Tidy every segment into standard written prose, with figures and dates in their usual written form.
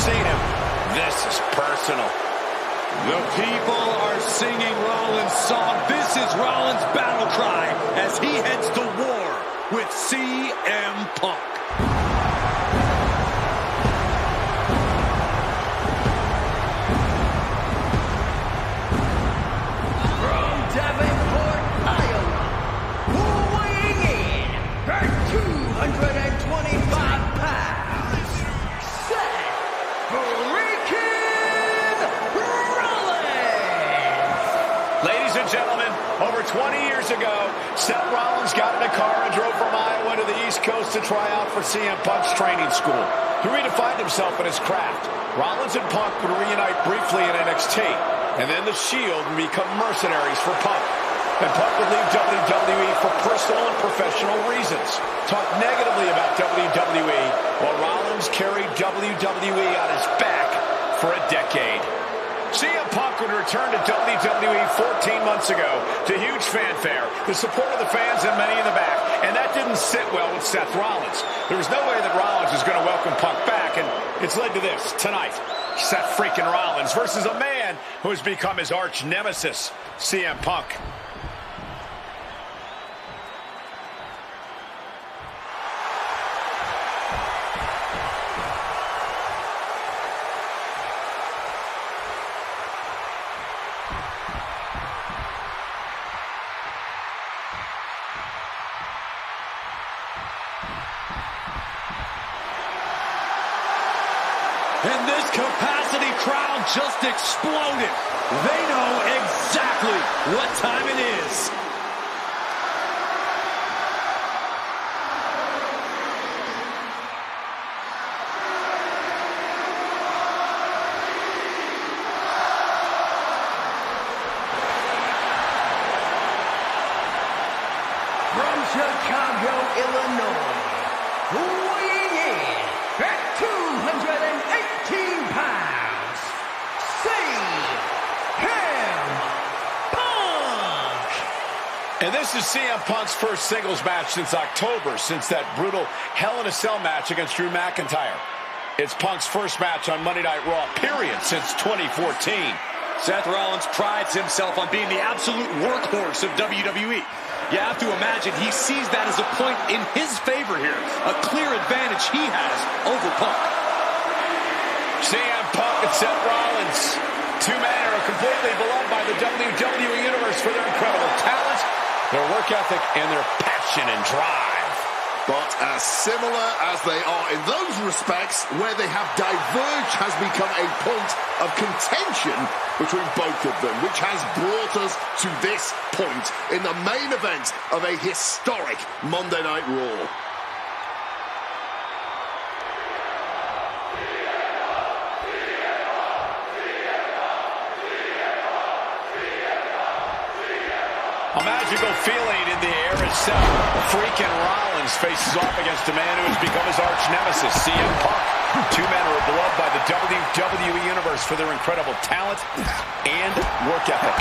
Seen him. This is personal. The people are singing Rollins' song. This is Rollins' battle cry as he heads to war with CM Punk. From Davenport, Iowa, weighing in at 225 pounds, Seth freaking Rollins! Ladies and gentlemen, over 20 years ago, Seth Rollins got in a car and drove from Iowa to the East Coast to try out for CM Punk's training school. He redefined himself in his craft. Rollins and Punk would reunite briefly in NXT, and then the Shield would become mercenaries for Punk. And Punk would leave WWE for personal and professional reasons. Talk negatively about WWE, while Rollins carried WWE on his back for a decade. CM Punk would return to WWE 14 months ago to huge fanfare, the support of the fans and many in the back. And that didn't sit well with Seth Rollins. There was no way that Rollins was going to welcome Punk back, and it's led to this tonight. Seth freaking Rollins versus a man who has become his arch nemesis, CM Punk. And this capacity crowd just exploded. They know exactly what time it is. From Chicago, Illinois, weighing in at 218 pounds, Cmpunk! And this is CM Punk's first singles match since October, since that brutal Hell in a Cell match against Drew McIntyre. It's Punk's first match on Monday Night Raw, period, since 2014. Seth Rollins prides himself on being the absolute workhorse of WWE. You have to imagine he sees that as a point in his favor here. A clear advantage he has over Punk. CM Punk and Seth Rollins. Two men who are completely beloved by the WWE Universe for their incredible talent, their work ethic, and their passion and drive. But as similar as they are in those respects, where they have diverged has become a point of contention between both of them, which has brought us to this point in the main event of a historic Monday Night Raw. magical feeling in the air as Seth freaking Rollins faces off against a man who has become his arch nemesis, CM Punk. Two men who are beloved by the WWE Universe for their incredible talent and work ethic.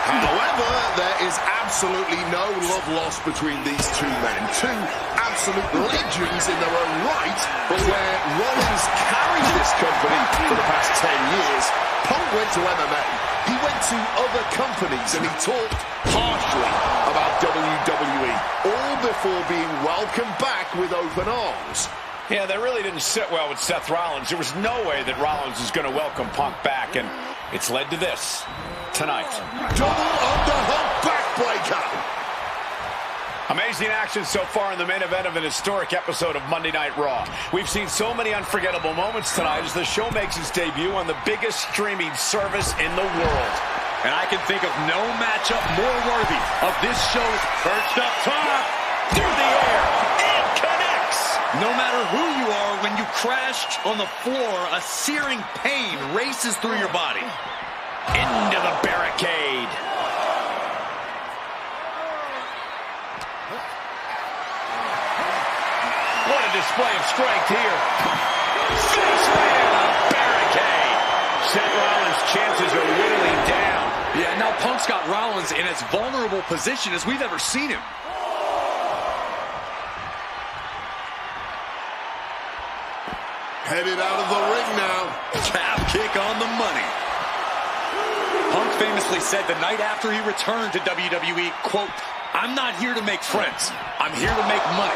However, there is absolutely no love lost between these two men. Two absolute legends in their own right, but where Rollins carried this company for the past 10 years, Punk went to MMA. He went to other companies and he talked harshly about WWE, all before being welcomed back with open arms. Yeah, that really didn't sit well with Seth Rollins. There was no way that Rollins was going to welcome Punk back, and it's led to this tonight. Double underhook backbreaker. Amazing action so far in the main event of an historic episode of Monday Night Raw. We've seen so many unforgettable moments tonight as the show makes its debut on the biggest streaming service in the world. And I can think of no matchup more worthy of this show's perched up top. Through the air, it connects! No matter who you are, when you crash on the floor, a searing pain races through your body. Into the barricade. What a display of strength here. Face right in the barricade. Seth Rollins' chances are whittling down. Yeah, now Punk's got Rollins in as vulnerable position as we've ever seen him. Headed out of the ring now. Calf kick on the money. Punk famously said the night after he returned to WWE, quote, "I'm not here to make friends. I'm here to make money."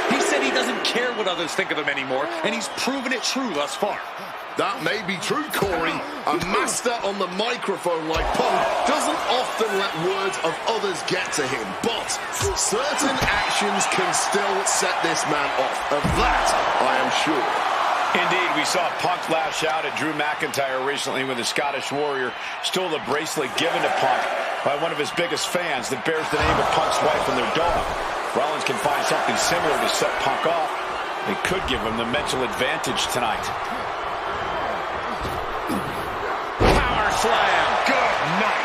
He said he doesn't care what others think of him anymore, and he's proven it true thus far. That may be true, Corey. A master on the microphone like Punk doesn't often let words of others get to him, but certain actions can still set this man off. Of that, I am sure. Indeed, we saw Punk lash out at Drew McIntyre recently when the Scottish Warrior stole the bracelet given to Punk by one of his biggest fans that bears the name of Punk's wife and their dog. Rollins can find something similar to set Punk off. It could give him the mental advantage tonight. Power slam. Good night.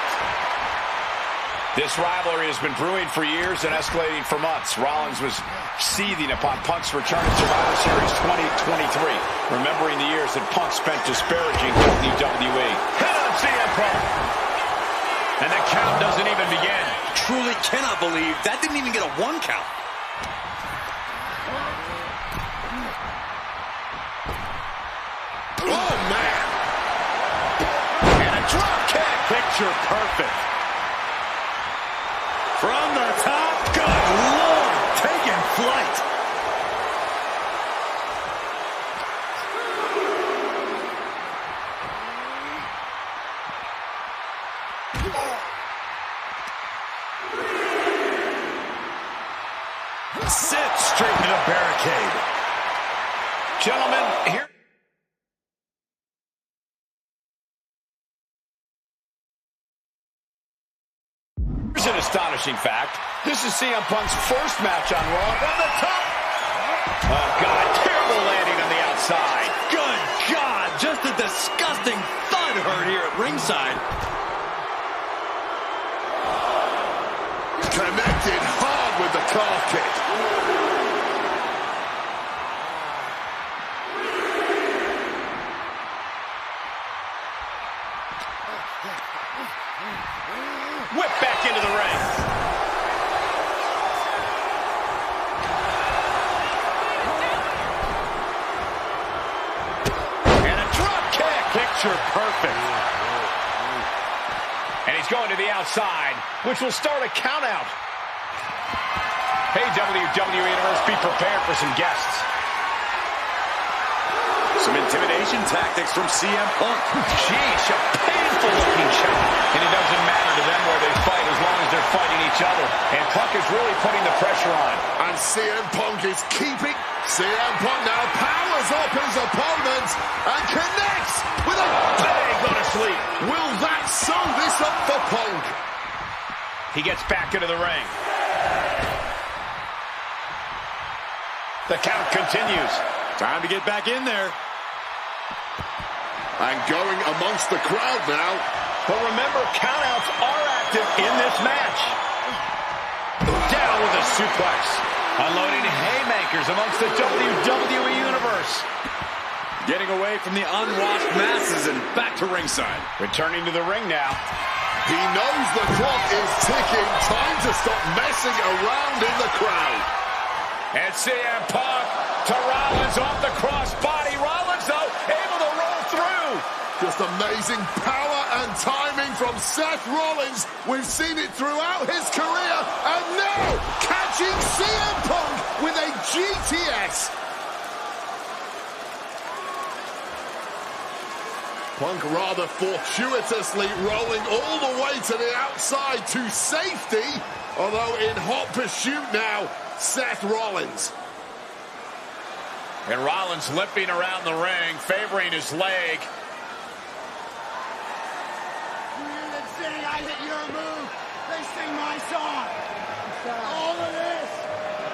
This rivalry has been brewing for years and escalating for months. Rollins was seething upon Punk's return to Survivor Series 2023, remembering the years that Punk spent disparaging WWE. Hit on CM Punk. And the count doesn't even begin. Truly cannot believe that didn't even get a 1 count. Oh, man. And a drop kick. Picture perfect. From the top, good Lord, taking flight. Sit straight into the barricade. Gentlemen, here. Here's an astonishing fact. This is CM Punk's first match on Raw from the top. Oh, God, terrible landing on the outside. Good God, just a disgusting thud heard here at ringside. Connected hard with the calf kick. Whip back into the ring. And a drop kick. Picture perfect. And he's going to the outside, which will start a count out. Hey, WWE Universe, be prepared for some guests. Some intimidation tactics from CM Punk. Sheesh, a painful-looking shot. And it doesn't matter to them where they fight as long as they're fighting each other. And Punk is really putting the pressure on. And CM Punk is keeping. CM Punk now powers up his opponent and connects with a big go to sleep. Will that sew this up for Punk? He gets back into the ring. The count continues. Time to get back in there. And going amongst the crowd now. But remember, countouts are active in this match. with a suplex. Unloading haymakers amongst the WWE Universe. Getting away from the unwashed masses and back to ringside. Returning to the ring now. He knows the clock is ticking. Time to stop messing around in the crowd. And Cmpunk to Rollins off the crossbody. Rollins, though, able to roll through. Just amazing power and timing from Seth Rollins. We've seen it throughout his career. And now, catching CM Punk with a GTS. Punk rather fortuitously rolling all the way to the outside to safety. Although in hot pursuit now, Seth Rollins. And Rollins limping around the ring, favoring his leg. You sing, I hit your move. They sing my song. All of this.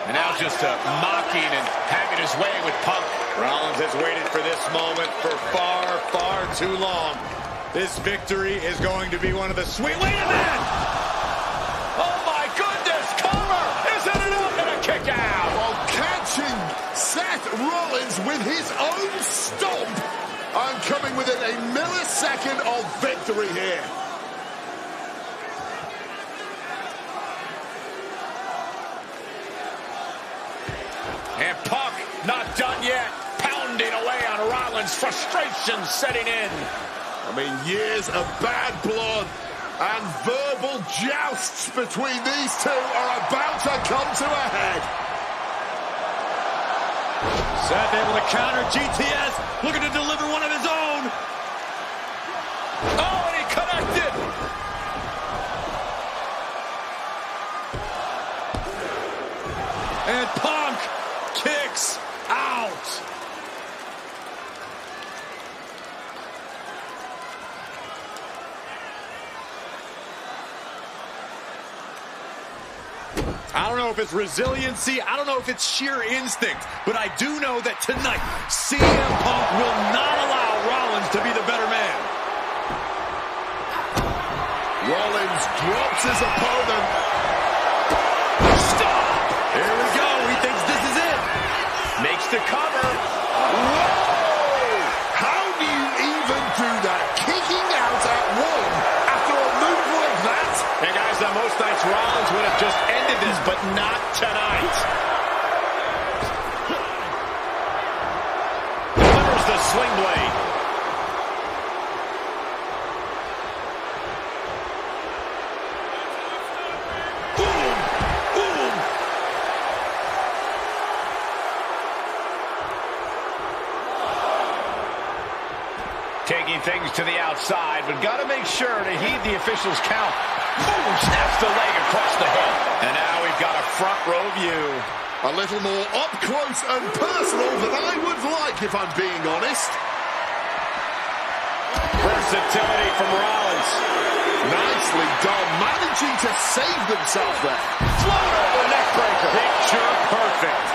And now just mocking and having his way with Punk. Rollins has waited for this moment for far, far too long. This victory is going to be one of the sweet... Wait a minute! Oh my goodness! Cover! Isn't it up? And a kick out! While catching Seth Rollins with his own stomp. I'm coming within a millisecond of victory here. And Punk not done yet. Pounding away on Rollins. Frustration setting in. I mean, years of bad blood and verbal jousts between these two are about to come to a head. Seth able to counter GTS, looking to deliver one of his own. Oh, and he connected. And Punk kicks out. I don't know if it's resiliency, I don't know if it's sheer instinct, but I do know that tonight, CM Punk will not allow Rollins to be the better man. Rollins drops his opponent. Stop! Here we go, he thinks this is it. Makes the cover. Whoa! How do you even do that? Kicking out at one after a move like that? And guys, on most nights, Rollins would have just ended this, but not tonight. Delivers the sling blade. Boom! Boom! Taking things to the outside, but got to make sure to heed the official's count. Boom! Snaps the leg across the head. And now we've got a front row view. A little more up close and personal than I would like, if I'm being honest. Versatility from Rollins. Nicely done, managing to save themselves there. Float over neck breaker. Picture perfect.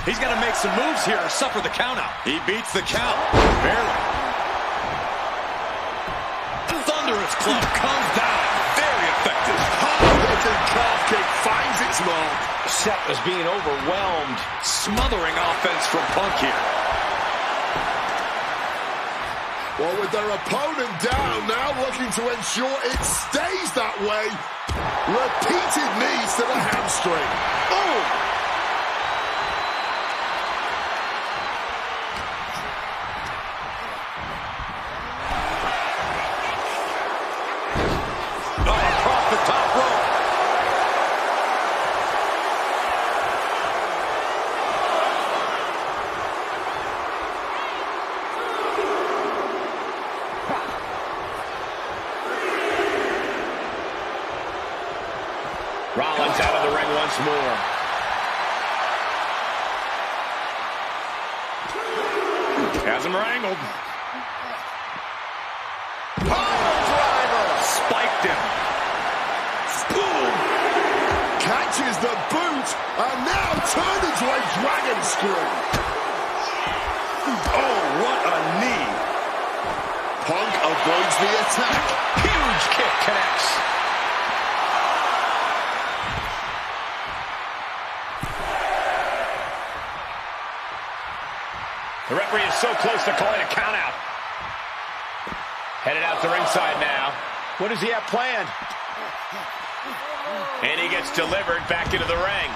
He's got to make some moves here or suffer the count out. He beats the count. Barely. Thunderous club comes down. Very effective. Hard-hitting calf kick finds its mark. Seth was being overwhelmed. Smothering offense from Punk here. Well, with their opponent down, now looking to ensure it stays that way. Repeated knees to the hamstring. Boom! Rollins out of the ring once more. Has him wrangled. Power driver! Spiked him. Boom! Catch dodges the boot and now turned into a dragon screw. Oh, what a knee. Punk avoids the attack. Huge kick connects. The referee is so close to calling a count out. Headed out to ringside now. What does he have planned? And he gets delivered back into the ring.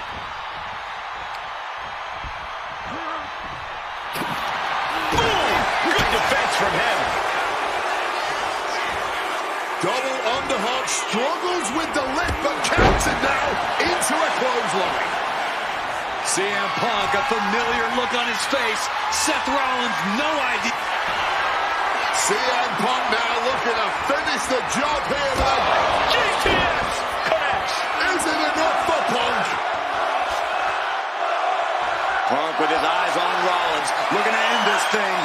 Boom! Good defense from him. Double underhook, struggles with the lift, but counts it now into a clothesline. Cmpunk, a familiar look on his face. Seth Rollins, no idea. Cmpunk now looking to finish the job here. GTS connects. Is it enough for Punk? Punk with his eyes on Rollins, looking to end this thing.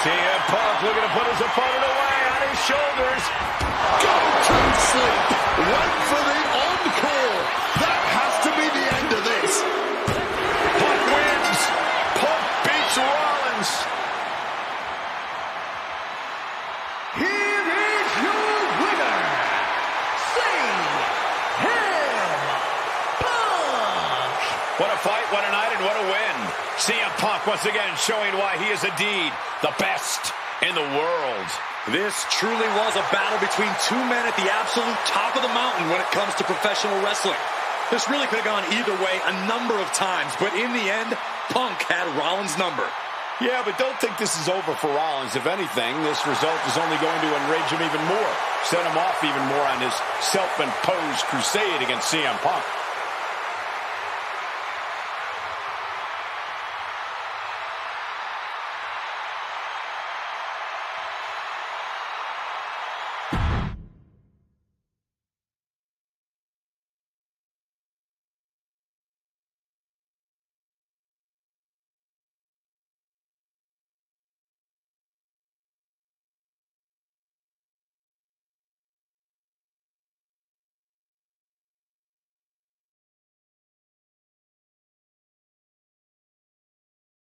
Cmpunk looking to put his opponent away on his shoulders. Go to sleep. Went for the encore. That has to be the end of this. Punk wins. Punk beats Rollins. Here is your winner, Cmpunk. What a fight, what a night, and what a win. CM Punk once again showing why he is indeed the best in the world. This truly was a battle between two men at the absolute top of the mountain when it comes to professional wrestling. This really could have gone either way a number of times, but in the end, Punk had Rollins' number. Yeah, but don't think this is over for Rollins. If anything, this result is only going to enrage him even more, set him off even more on his self-imposed crusade against CM Punk.